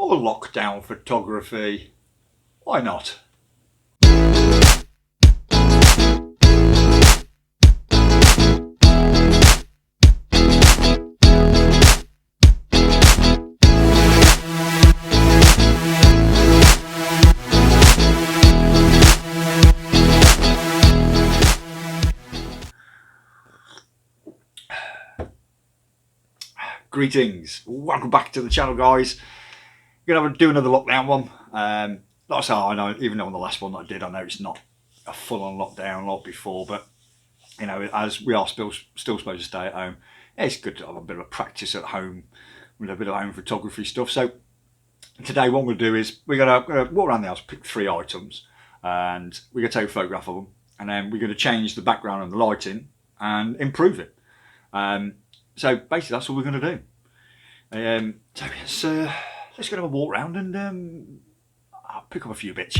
or lockdown photography. Why not? Greetings, welcome back to the channel, guys. Gonna do another lockdown one. Like I say, I know, even though on the last one that I did, I know it's not a full-on lockdown like before, but you know, as we are still supposed to stay at home, it's good to have a bit of practice at home with a bit of home photography stuff. So today, what we'll do is we're gonna walk around the house, pick 3 items, and we're gonna take a photograph of them, and then we're gonna change the background and the lighting and improve it. So basically, that's all we're going to do. So let's go have a walk around and I'll pick up a few bits.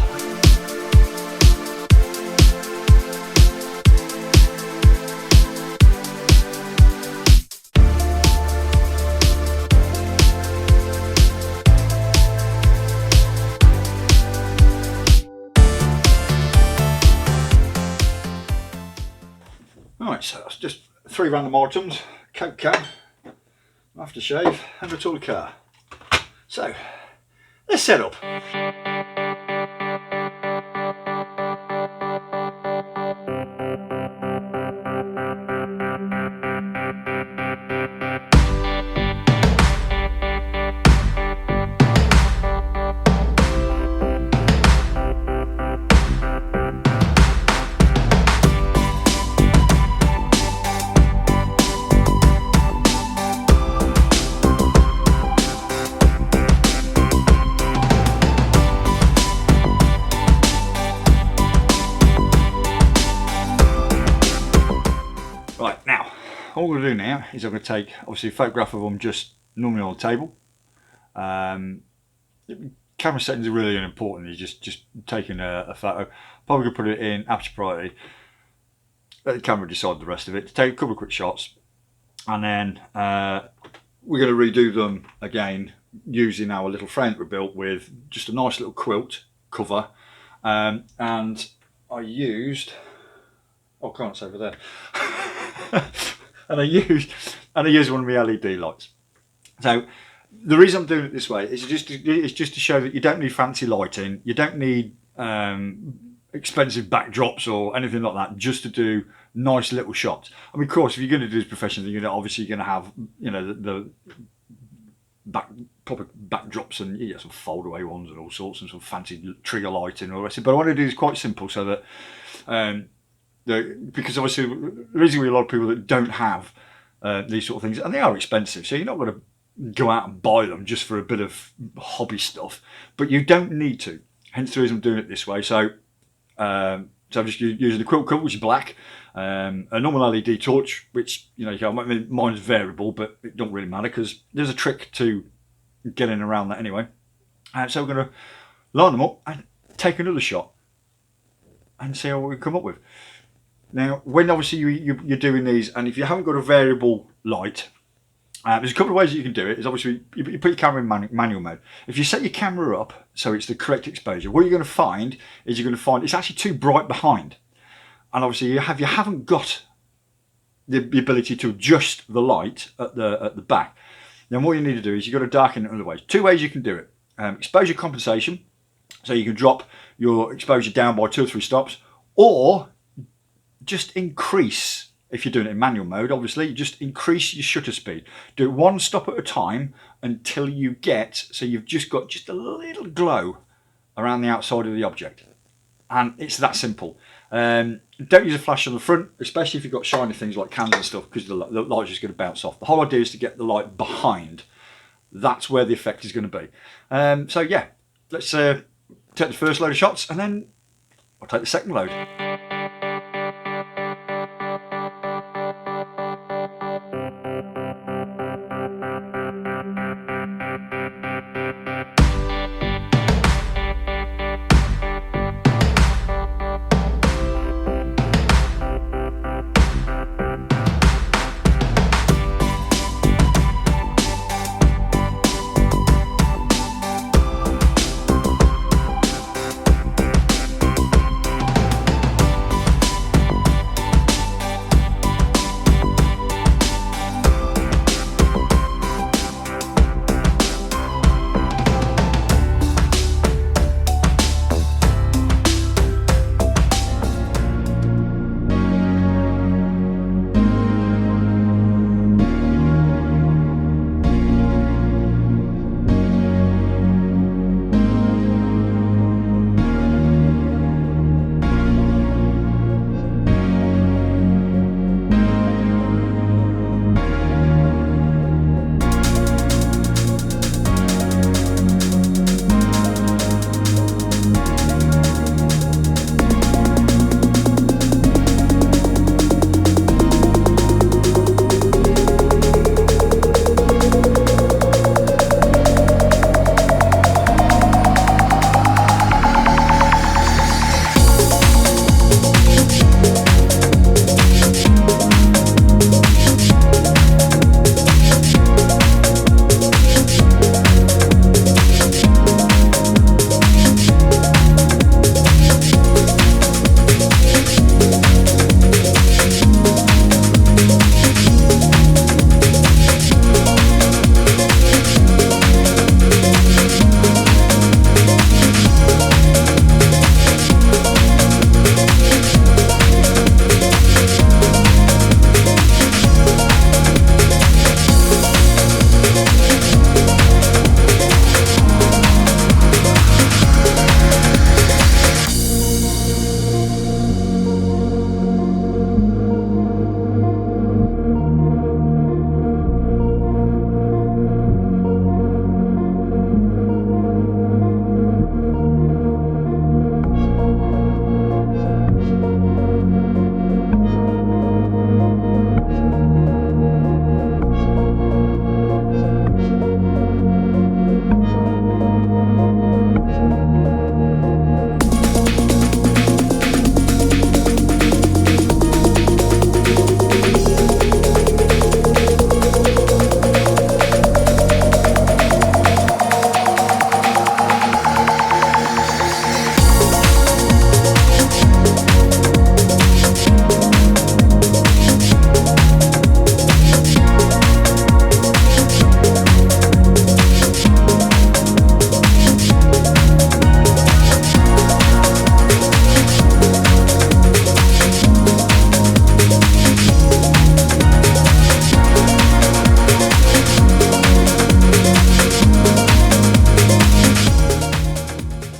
Alright, so that's just 3 random items. Coke can, aftershave, and a tool car. So let's set up. Right, now, all I'm going to do now is I'm going to take, obviously, a photograph of them just normally on the table. Camera settings are really unimportant. You're just taking a photo. Probably going to put it in aperture priority. Let the camera decide the rest of it. Take a couple of quick shots. And then we're going to redo them again using our little frame that we built with just a nice little quilt cover. And I used... Oh, I can't say over there. and I used one of my LED lights. So the reason I'm doing it this way is just to show that you don't need fancy lighting, you don't need expensive backdrops or anything like that, just to do nice little shots. I mean, of course, if you're going to do this professionally, you're obviously going to have, you know, the proper backdrops and some fold-away ones and all sorts, and some fancy trigger lighting and all the rest. But I want to do this quite simple so that. Because obviously the reason we a lot of people that don't have these sort of things, and they are expensive, so you're not going to go out and buy them just for a bit of hobby stuff, but you don't need to. Hence the reason I'm doing it this way. So I'm just using the quilt cover, which is black, a normal LED torch, which mine's variable, but it don't really matter because there's a trick to getting around that anyway. So we're going to line them up and take another shot and see what we come up with. Now, when obviously you're doing these, and if you haven't got a variable light, there's a couple of ways that you can do it. Is obviously you put your camera in manual mode. If you set your camera up so it's the correct exposure, what you're going to find is it's actually too bright behind, and obviously you haven't got the ability to adjust the light at the back. Then what you need to do is you've got to darken it other ways. 2 ways you can do it: exposure compensation, so you can drop your exposure down by 2 or 3 stops, or just increase, if you're doing it in manual mode, obviously, just increase your shutter speed. Do it 1 stop at a time until you get, so you've just got just a little glow around the outside of the object. And it's that simple. Don't use a flash on the front, especially if you've got shiny things like cans and stuff, because the light's just going to bounce off. The whole idea is to get the light behind. That's where the effect is going to be. So yeah, let's take the first load of shots, and then I'll take the second load.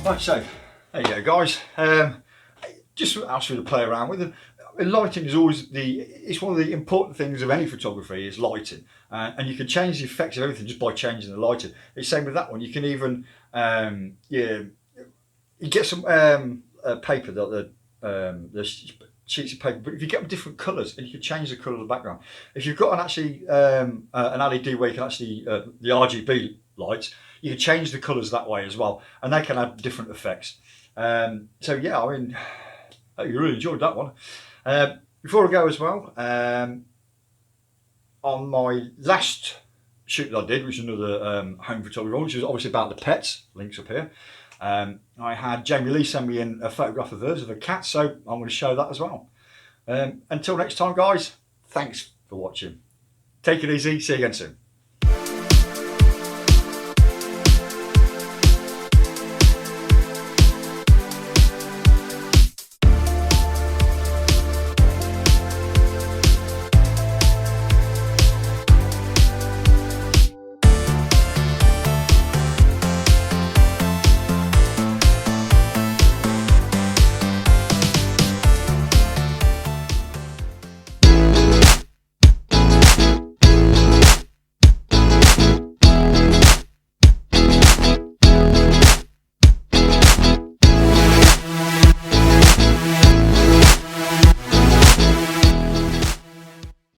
Right, so there you go, guys. Just ask you to play around with it. Lighting is always it's one of the important things of any photography is lighting, and you can change the effects of everything just by changing the lighting. It's the same with that one. You can even you get some paper, the sheets of paper, but if you get them different colours, and you can change the colour of the background. If you've got an LED where you can actually the RGB lights, you can change the colours that way as well, and they can add different effects. So yeah, I mean, I hope you really enjoyed that one. Before I go as well, on my last shoot that I did, which is another home photography one, which was obviously about the pets, links up here. I had Jamie Lee send me in a photograph of hers of a cat, so I'm going to show that as well. Until next time, guys, thanks for watching. Take it easy, see you again soon.